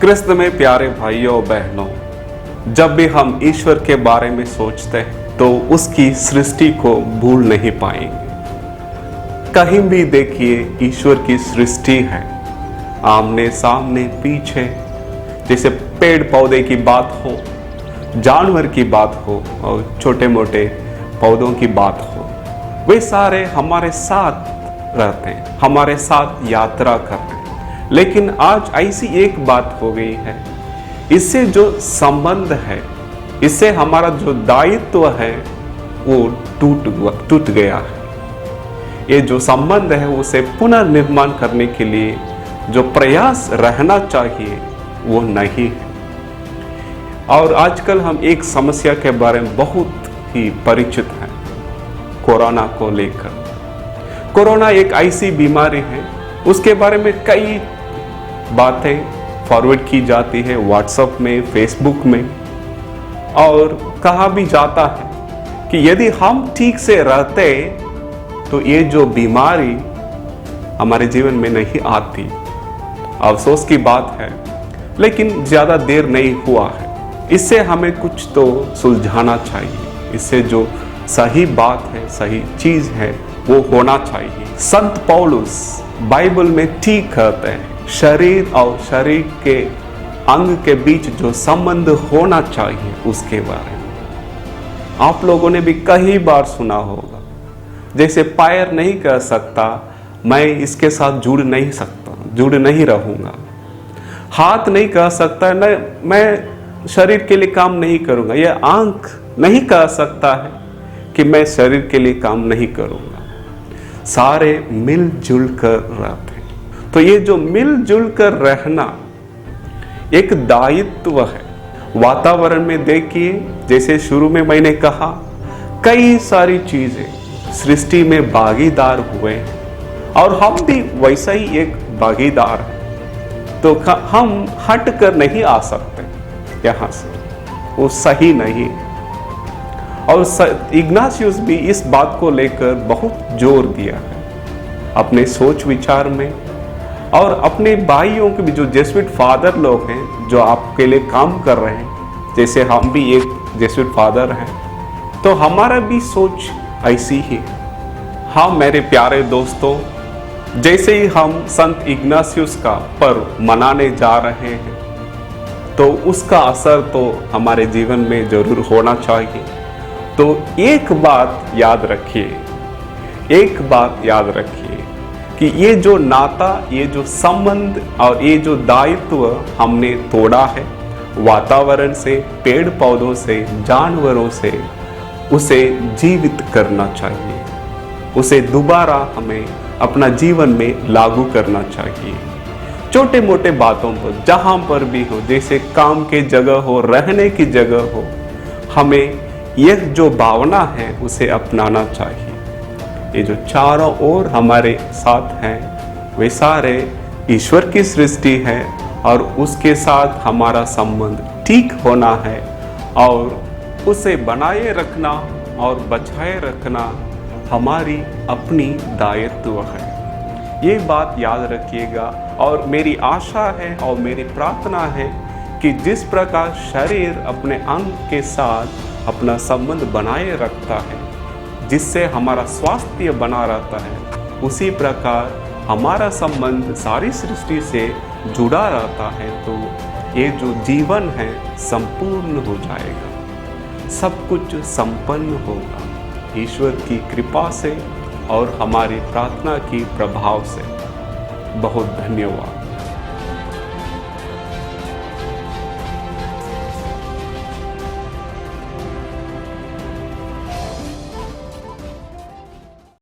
कृष्ण में प्यारे भाइयों बहनों, जब भी हम ईश्वर के बारे में सोचते हैं तो उसकी सृष्टि को भूल नहीं पाएंगे। कहीं भी देखिए ईश्वर की सृष्टि है, आमने सामने पीछे, जैसे पेड़ पौधे की बात हो, जानवर की बात हो और छोटे मोटे पौधों की बात हो, वे सारे हमारे साथ रहते हैं, हमारे साथ यात्रा करते हैं। लेकिन आज ऐसी एक बात हो गई है, इससे जो संबंध है, इससे हमारा जो दायित्व है वो टूट गया है। ये जो संबंध है उसे पुनर्निर्माण करने के लिए जो प्रयास रहना चाहिए वो नहीं है। और आजकल हम एक समस्या के बारे में बहुत ही परिचित हैं, कोरोना को लेकर। कोरोना एक ऐसी बीमारी है, उसके बारे में कई बातें फॉरवर्ड की जाती है व्हाट्सएप में, फेसबुक में, और कहा भी जाता है कि यदि हम ठीक से रहते तो ये जो बीमारी हमारे जीवन में नहीं आती। अफसोस की बात है, लेकिन ज़्यादा देर नहीं हुआ है। इससे हमें कुछ तो सुलझाना चाहिए। इससे जो सही बात है, सही चीज़ है, वो होना चाहिए। संत पौलुस बाइबल में ठीक कहते हैं, शरीर और शरीर के अंग के बीच जो संबंध होना चाहिए उसके बारे में आप लोगों ने भी कई बार सुना होगा। जैसे पैर नहीं कह सकता मैं इसके साथ जुड़ नहीं सकता, जुड़ नहीं रहूंगा। हाथ नहीं कह सकता मैं शरीर के लिए काम नहीं करूंगा। यह आंख नहीं कह सकता है कि मैं शरीर के लिए काम नहीं करूंगा। सारे मिलजुल कर रहते हैं। तो ये जो मिलजुल कर रहना एक दायित्व है। वातावरण में देखिए, जैसे शुरू में मैंने कहा, कई सारी चीजें सृष्टि में भागीदार हुए हैं और हम भी वैसा ही एक भागीदार हैं। तो हम हट कर नहीं आ सकते यहाँ से, वो सही नहीं। और इग्नाशियस भी इस बात को लेकर बहुत जोर दिया है अपने सोच विचार में, और अपने भाइयों के भी जो जेसुइट फादर लोग हैं जो आपके लिए काम कर रहे हैं, जैसे हम भी एक जेसुइट फादर हैं, तो हमारा भी सोच ऐसी ही। हाँ मेरे प्यारे दोस्तों, जैसे ही हम संत इग्नाशियस का पर्व मनाने जा रहे हैं तो उसका असर तो हमारे जीवन में जरूर होना चाहिए। तो एक बात याद रखिए, एक बात याद रखिए कि ये जो नाता, ये जो संबंध और ये जो दायित्व हमने तोड़ा है वातावरण से, पेड़ पौधों से, जानवरों से, उसे जीवित करना चाहिए। उसे दोबारा हमें अपना जीवन में लागू करना चाहिए। छोटे मोटे बातों पर, जहाँ पर भी हो, जैसे काम के जगह हो, रहने की जगह हो, हमें यह जो भावना है उसे अपनाना चाहिए। ये जो चारों ओर हमारे साथ हैं वे सारे ईश्वर की सृष्टि है और उसके साथ हमारा संबंध ठीक होना है और उसे बनाए रखना और बचाए रखना हमारी अपनी दायित्व है। ये बात याद रखिएगा। और मेरी आशा है और मेरी प्रार्थना है कि जिस प्रकार शरीर अपने अंग के साथ अपना संबंध बनाए रखता है, जिससे हमारा स्वास्थ्य बना रहता है, उसी प्रकार हमारा संबंध सारी सृष्टि से जुड़ा रहता है। तो ये जो जीवन है संपूर्ण हो जाएगा, सब कुछ संपन्न होगा ईश्वर की कृपा से और हमारी प्रार्थना की प्रभाव से। बहुत धन्यवाद।